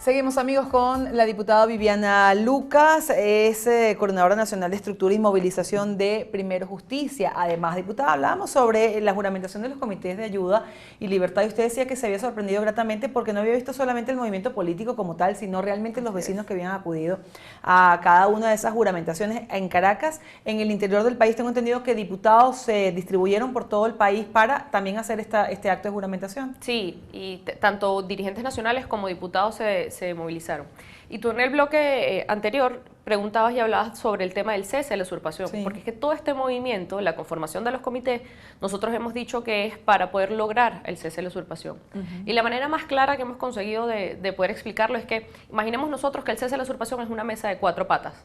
Seguimos, amigos, con la diputada Viviana Lucas, es coordinadora nacional de estructura y movilización de Primero Justicia. Además, diputada, hablábamos sobre la juramentación de los comités de ayuda y libertad, y usted decía que se había sorprendido gratamente porque no había visto solamente el movimiento político como tal, sino realmente los vecinos que habían acudido a cada una de esas juramentaciones en Caracas. En el interior del país tengo entendido que diputados se distribuyeron por todo el país para también hacer este acto de juramentación. Sí, y tanto dirigentes nacionales como diputados se movilizaron. Y tú en el bloque anterior preguntabas y hablabas sobre el tema del cese de la usurpación, Sí. porque es que todo este movimiento, la conformación de los comités, nosotros hemos dicho que es para poder lograr el cese de la usurpación. Y la manera más clara que hemos conseguido de poder explicarlo es que imaginemos nosotros que el cese de la usurpación es una mesa de 4 patas,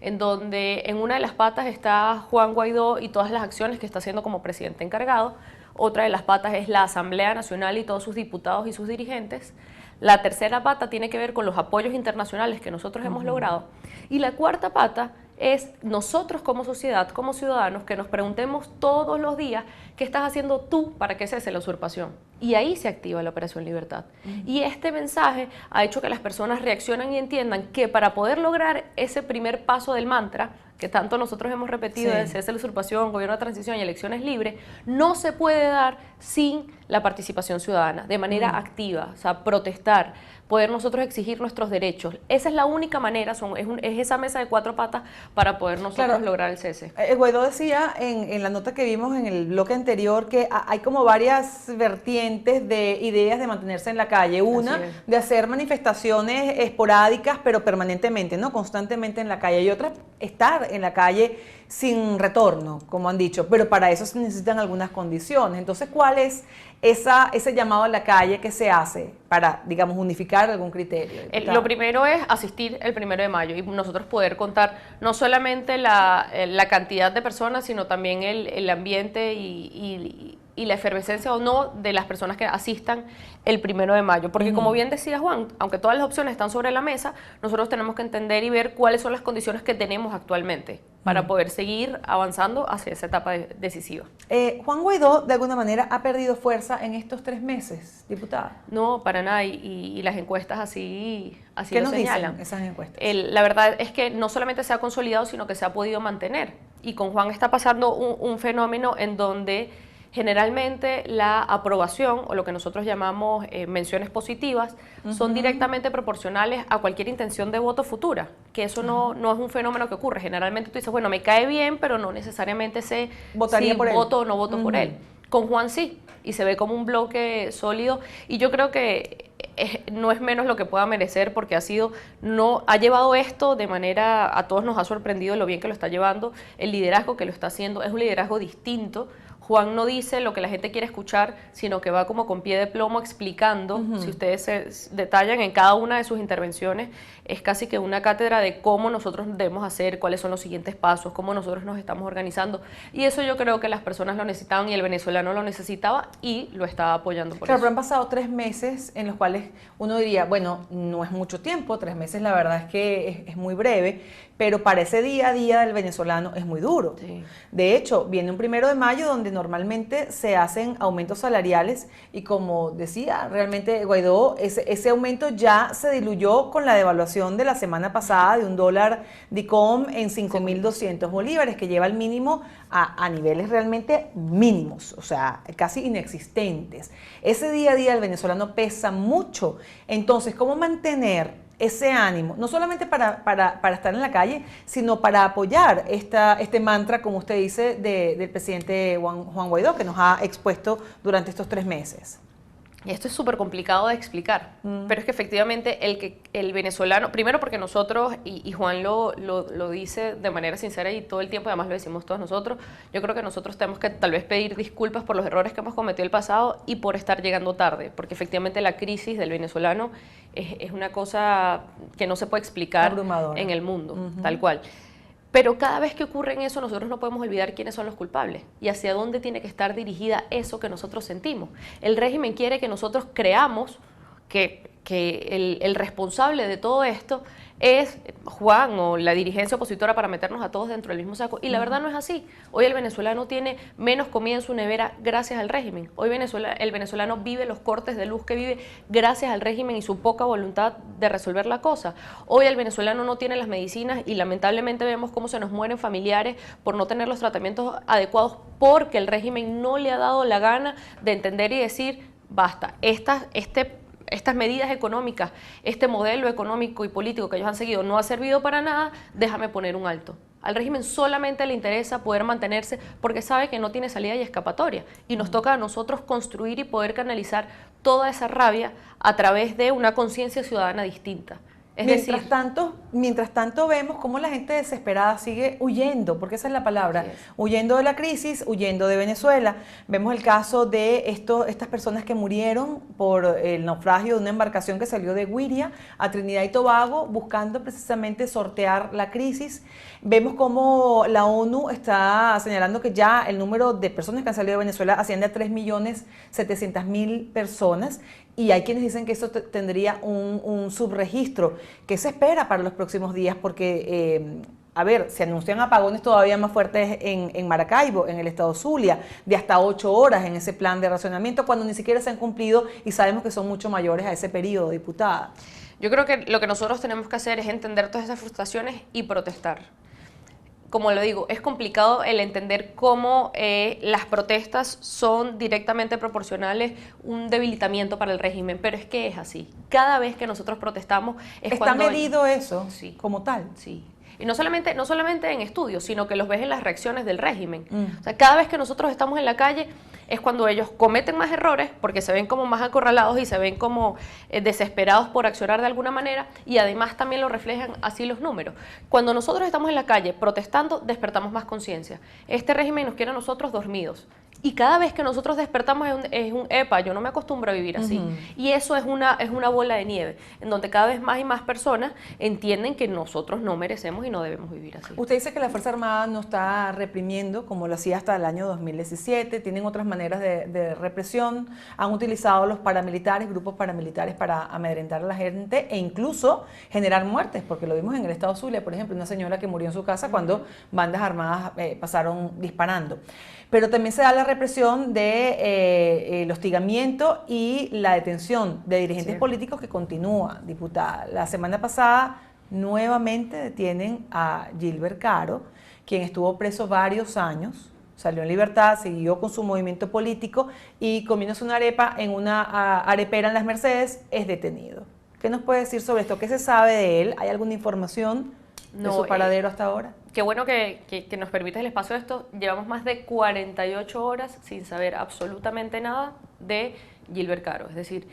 en donde en una de las patas está Juan Guaidó y todas las acciones que está haciendo como presidente encargado. Otra de las patas es la Asamblea Nacional y todos sus diputados y sus dirigentes. La tercera pata tiene que ver con los apoyos internacionales que nosotros hemos logrado. Y la cuarta pata es nosotros como sociedad, como ciudadanos, que nos preguntemos todos los días qué estás haciendo tú para que cese la usurpación. Y ahí se activa la Operación Libertad. Y este mensaje ha hecho que las personas reaccionen y entiendan que para poder lograr ese primer paso del mantra, que tanto nosotros hemos repetido, de cese de la usurpación, gobierno de transición y elecciones libres, no se puede dar sin la participación ciudadana, de manera activa, o sea, protestar, poder nosotros exigir nuestros derechos. Esa es la única manera, es esa mesa de 4 patas para poder nosotros lograr el cese. Guaidó decía en la nota que vimos en el bloque anterior que hay como varias vertientes de ideas de mantenerse en la calle. Una, de hacer manifestaciones esporádicas, pero permanentemente, ¿no? Constantemente en la calle. Y otra, estar en la calle sin retorno, como han dicho, pero para eso se necesitan algunas condiciones. Entonces, ¿cuál es ese llamado a la calle que se hace para, digamos, unificar algún criterio? Lo primero es asistir el 1 de mayo y nosotros poder contar no solamente la cantidad de personas, sino también el ambiente y la efervescencia o no de las personas que asistan el 1 de mayo. Porque como bien decía Juan, aunque todas las opciones están sobre la mesa, nosotros tenemos que entender y ver cuáles son las condiciones que tenemos actualmente para poder seguir avanzando hacia esa etapa decisiva. Juan Guaidó, de alguna manera, ha perdido fuerza en estos 3 meses, diputada. No, para nada, y las encuestas así ¿Qué lo nos señalan. dicen esas encuestas? La verdad es que no solamente se ha consolidado, sino que se ha podido mantener. Y con Juan está pasando un fenómeno en donde generalmente la aprobación o lo que nosotros llamamos menciones positivas son directamente proporcionales a cualquier intención de voto futura, que eso no es un fenómeno que ocurre. Generalmente tú dices, bueno, me cae bien, pero no necesariamente sé Votaría si por él. voto o no voto por él. Con Juan sí, y se ve como un bloque sólido, y yo creo que no es menos lo que pueda merecer, porque ha llevado esto de manera, a todos nos ha sorprendido lo bien que lo está llevando, el liderazgo que lo está haciendo, es un liderazgo distinto. Juan no dice lo que la gente quiere escuchar, sino que va como con pie de plomo explicando. Si ustedes se detallan en cada una de sus intervenciones, es casi que una cátedra de cómo nosotros debemos hacer, cuáles son los siguientes pasos, cómo nosotros nos estamos organizando. Y eso yo creo que las personas lo necesitaban y el venezolano lo necesitaba y lo estaba apoyando por eso. Pero han pasado 3 meses en los cuales uno diría, bueno, no es mucho tiempo, 3 meses la verdad es que es muy breve, pero para ese día a día del venezolano es muy duro. Sí. De hecho, viene un 1 de mayo donde normalmente se hacen aumentos salariales y, como decía realmente Guaidó, ese aumento ya se diluyó con la devaluación de la semana pasada de $1 DICOM en 5.200 bolívares, que lleva el mínimo a niveles realmente mínimos, o sea, casi inexistentes. Ese día a día del venezolano pesa mucho. Entonces, ¿cómo mantener ese ánimo, no solamente para estar en la calle, sino para apoyar este mantra, como usted dice, del presidente Juan Guaidó, que nos ha expuesto durante estos 3 meses? Y esto es súper complicado de explicar, pero es que efectivamente el venezolano, primero porque nosotros, y Juan lo dice de manera sincera y todo el tiempo, además lo decimos todos nosotros, yo creo que nosotros tenemos que tal vez pedir disculpas por los errores que hemos cometido en el pasado y por estar llegando tarde, porque efectivamente la crisis del venezolano es una cosa que no se puede explicar abrumadora en el mundo, tal cual. Pero cada vez que ocurre en eso, nosotros no podemos olvidar quiénes son los culpables y hacia dónde tiene que estar dirigida eso que nosotros sentimos. El régimen quiere que nosotros creamos que que el responsable de todo esto es Juan o la dirigencia opositora para meternos a todos dentro del mismo saco. Y la verdad no es así. Hoy el venezolano tiene menos comida en su nevera gracias al régimen. Hoy el venezolano vive los cortes de luz que vive gracias al régimen y su poca voluntad de resolver la cosa. Hoy el venezolano no tiene las medicinas y lamentablemente vemos cómo se nos mueren familiares por no tener los tratamientos adecuados porque el régimen no le ha dado la gana de entender y decir, basta, estas medidas económicas, este modelo económico y político que ellos han seguido no ha servido para nada, déjame poner un alto. Al régimen solamente le interesa poder mantenerse porque sabe que no tiene salida y escapatoria. Y nos toca a nosotros construir y poder canalizar toda esa rabia a través de una conciencia ciudadana distinta. Mientras tanto vemos cómo la gente desesperada sigue huyendo, porque esa es la palabra, huyendo de la crisis, huyendo de Venezuela. Vemos el caso de estas personas que murieron por el naufragio de una embarcación que salió de Güiria a Trinidad y Tobago, buscando precisamente sortear la crisis. Vemos cómo la ONU está señalando que ya el número de personas que han salido de Venezuela asciende a 3.700.000 personas. Y hay quienes dicen que eso tendría un subregistro. ¿Qué se espera para los próximos días? Porque, se anuncian apagones todavía más fuertes en Maracaibo, en el estado Zulia, de hasta 8 horas en ese plan de racionamiento, cuando ni siquiera se han cumplido y sabemos que son mucho mayores a ese periodo, diputada. Yo creo que lo que nosotros tenemos que hacer es entender todas esas frustraciones y protestar. Como lo digo, es complicado el entender cómo las protestas son directamente proporcionales un debilitamiento para el régimen, pero es que es así. Cada vez que nosotros protestamos ¿Está medido eso como tal? Sí. Y no solamente en estudios, sino que los ves en las reacciones del régimen. O sea, cada vez que nosotros estamos en la calle es cuando ellos cometen más errores porque se ven como más acorralados y se ven como desesperados por accionar de alguna manera, y además también lo reflejan así los números. Cuando nosotros estamos en la calle protestando, despertamos más conciencia. Este régimen nos quiere a nosotros dormidos. Y cada vez que nosotros despertamos es un epa, yo no me acostumbro a vivir así. Y eso es una bola de nieve, en donde cada vez más y más personas entienden que nosotros no merecemos y no debemos vivir así. Usted dice que la Fuerza Armada no está reprimiendo como lo hacía hasta el año 2017, tienen otras maneras de represión, han utilizado los paramilitares, grupos paramilitares para amedrentar a la gente e incluso generar muertes, porque lo vimos en el estado Zulia, por ejemplo, una señora que murió en su casa cuando bandas armadas pasaron disparando. Pero también se da la represión de el hostigamiento y la detención de dirigentes políticos que continúa, diputada. La semana pasada nuevamente detienen a Gilbert Caro, quien estuvo preso varios años, salió en libertad, siguió con su movimiento político y comiéndose una arepa en una arepera en Las Mercedes, es detenido. ¿Qué nos puede decir sobre esto? ¿Qué se sabe de él? ¿Hay alguna información de su paradero hasta ahora? Qué bueno que nos permite el espacio de esto. Llevamos más de 48 horas sin saber absolutamente nada de Gilbert Caro. Es decir,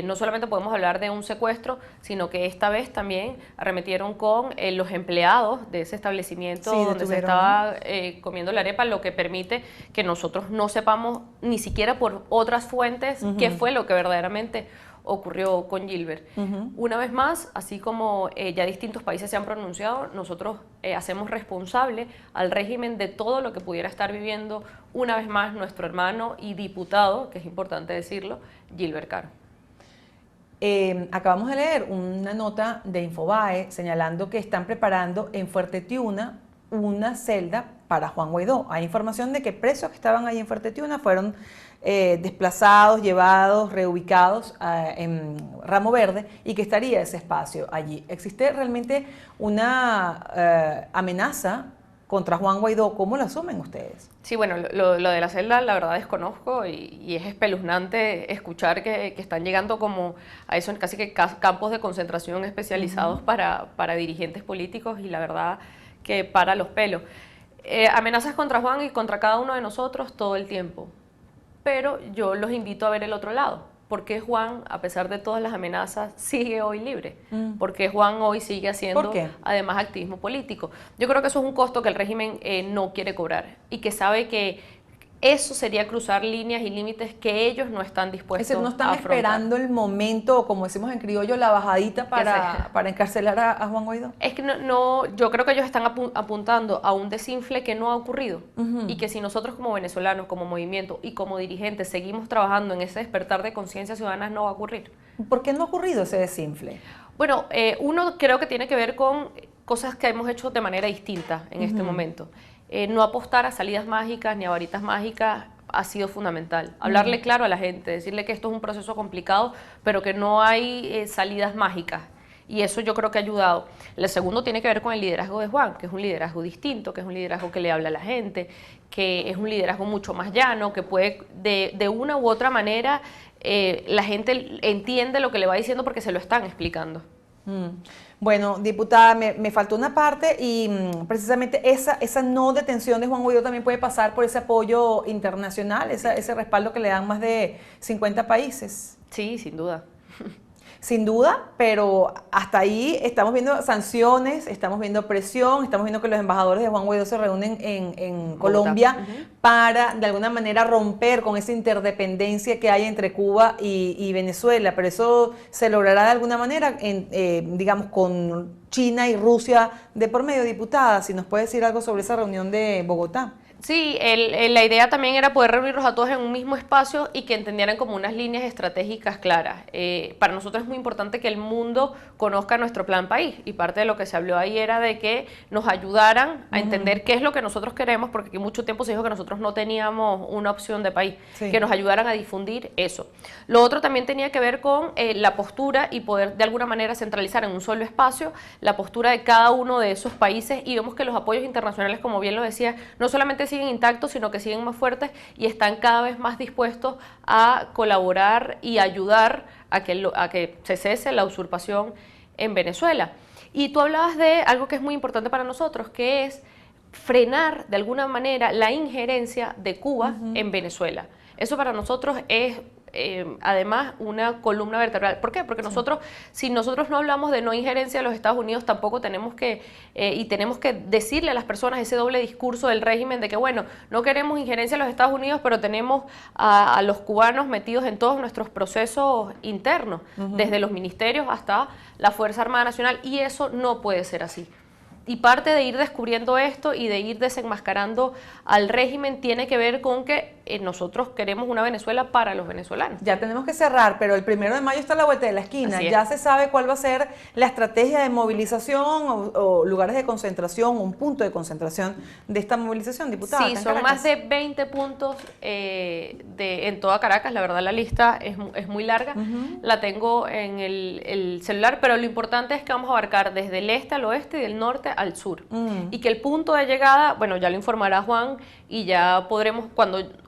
no solamente podemos hablar de un secuestro, sino que esta vez también arremetieron con los empleados de ese establecimiento donde se estaba comiendo la arepa, lo que permite que nosotros no sepamos ni siquiera por otras fuentes qué fue lo que verdaderamente ocurrió con Gilbert. Una vez más, así como ya distintos países se han pronunciado, nosotros hacemos responsable al régimen de todo lo que pudiera estar viviendo una vez más nuestro hermano y diputado, que es importante decirlo, Gilbert Caro. Acabamos de leer una nota de Infobae señalando que están preparando en Fuerte Tiuna una celda para Juan Guaidó. Hay información de que presos que estaban ahí en Fuerte Tiuna fueron desplazados, llevados, reubicados en Ramo Verde y que estaría ese espacio allí. ¿Existe realmente una amenaza contra Juan Guaidó? ¿Cómo lo asumen ustedes? Sí, bueno, lo de la celda la verdad desconozco y es espeluznante escuchar que están llegando como a esos casi que campos de concentración especializados para dirigentes políticos, y la verdad que para los pelos. Amenazas contra Juan y contra cada uno de nosotros todo el tiempo, pero yo los invito a ver el otro lado. ¿Por qué Juan, a pesar de todas las amenazas, sigue hoy libre? ¿Por qué Juan hoy sigue haciendo además activismo político? Yo creo que eso es un costo que el régimen no quiere cobrar y que sabe que eso sería cruzar líneas y límites que ellos no están Es dispuestos decir, no a están afrontar. esperando el momento, o como decimos en criollo, la bajadita para encarcelar a Juan Guaidó. Es que yo creo que ellos están apuntando a un desinfle que no ha ocurrido y que si nosotros como venezolanos, como movimiento y como dirigentes seguimos trabajando en ese despertar de conciencia ciudadana, no va a ocurrir. ¿Por qué no ha ocurrido ese desinfle? Bueno, uno creo que tiene que ver con cosas que hemos hecho de manera distinta en este momento. No apostar a salidas mágicas ni a varitas mágicas ha sido fundamental. Hablarle claro a la gente, decirle que esto es un proceso complicado, pero que no hay salidas mágicas. Y eso yo creo que ha ayudado. El segundo tiene que ver con el liderazgo de Juan, que es un liderazgo distinto, que es un liderazgo que le habla a la gente, que es un liderazgo mucho más llano, que puede de una u otra manera la gente entiende lo que le va diciendo porque se lo están explicando. Bueno, diputada, me faltó una parte y precisamente esa no detención de Juan Guaidó también puede pasar por ese apoyo internacional, ese respaldo que le dan más de 50 países. Sí, sin duda. Sin duda, pero hasta ahí estamos viendo sanciones, estamos viendo presión, estamos viendo que los embajadores de Juan Guaidó se reúnen en Colombia para de alguna manera romper con esa interdependencia que hay entre Cuba y Venezuela, pero eso se logrará de alguna manera, digamos, con China y Rusia de por medio. Diputada, si nos puede decir algo sobre esa reunión de Bogotá. Sí, la idea también era poder reunirlos a todos en un mismo espacio y que entendieran como unas líneas estratégicas claras. Para nosotros es muy importante que el mundo conozca nuestro plan país y parte de lo que se habló ahí era de que nos ayudaran a entender qué es lo que nosotros queremos, porque aquí mucho tiempo se dijo que nosotros no teníamos una opción de país, que nos ayudaran a difundir eso. Lo otro también tenía que ver con la postura y poder de alguna manera centralizar en un solo espacio la postura de cada uno de esos países y vemos que los apoyos internacionales, como bien lo decía, no solamente siguen intactos, sino que siguen más fuertes y están cada vez más dispuestos a colaborar y ayudar a que se cese la usurpación en Venezuela. Y tú hablabas de algo que es muy importante para nosotros, que es frenar de alguna manera la injerencia de Cuba en Venezuela. Eso para nosotros es además una columna vertebral. ¿Por qué? Porque nosotros, si nosotros no hablamos de no injerencia de los Estados Unidos, tampoco tenemos que, y tenemos que decirle a las personas ese doble discurso del régimen de que, bueno, no queremos injerencia de los Estados Unidos, pero tenemos a los cubanos metidos en todos nuestros procesos internos, desde los ministerios hasta la Fuerza Armada Nacional, y eso no puede ser así. Y parte de ir descubriendo esto y de ir desenmascarando al régimen tiene que ver con que nosotros queremos una Venezuela para los venezolanos. Ya tenemos que cerrar, pero el 1 de mayo está a la vuelta de la esquina. Ya se sabe cuál va a ser la estrategia de movilización o lugares de concentración, un punto de concentración de esta movilización, diputada. Sí, son más de 20 puntos en toda Caracas. La verdad la lista es muy larga. La tengo en el celular, pero lo importante es que vamos a abarcar desde el este al oeste y del norte al sur. Y que el punto de llegada, bueno, ya lo informará Juan y ya podremos,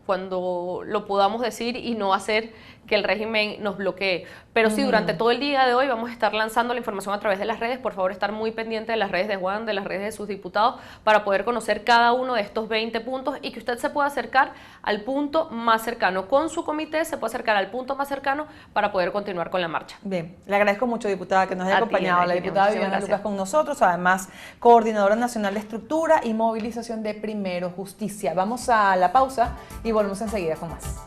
cuando lo podamos decir y no hacer que el régimen nos bloquee. Pero sí, durante todo el día de hoy vamos a estar lanzando la información a través de las redes. Por favor, estar muy pendiente de las redes de Juan, de las redes de sus diputados, para poder conocer cada uno de estos 20 puntos y que usted se pueda acercar al punto más cercano. Con su comité se puede acercar al punto más cercano para poder continuar con la marcha. Bien, le agradezco mucho, diputada, que nos haya acompañado. La diputada Virginia Viviana Lucas con nosotros, además coordinadora nacional de estructura y movilización de Primero Justicia. Vamos a la pausa y volvemos enseguida con más.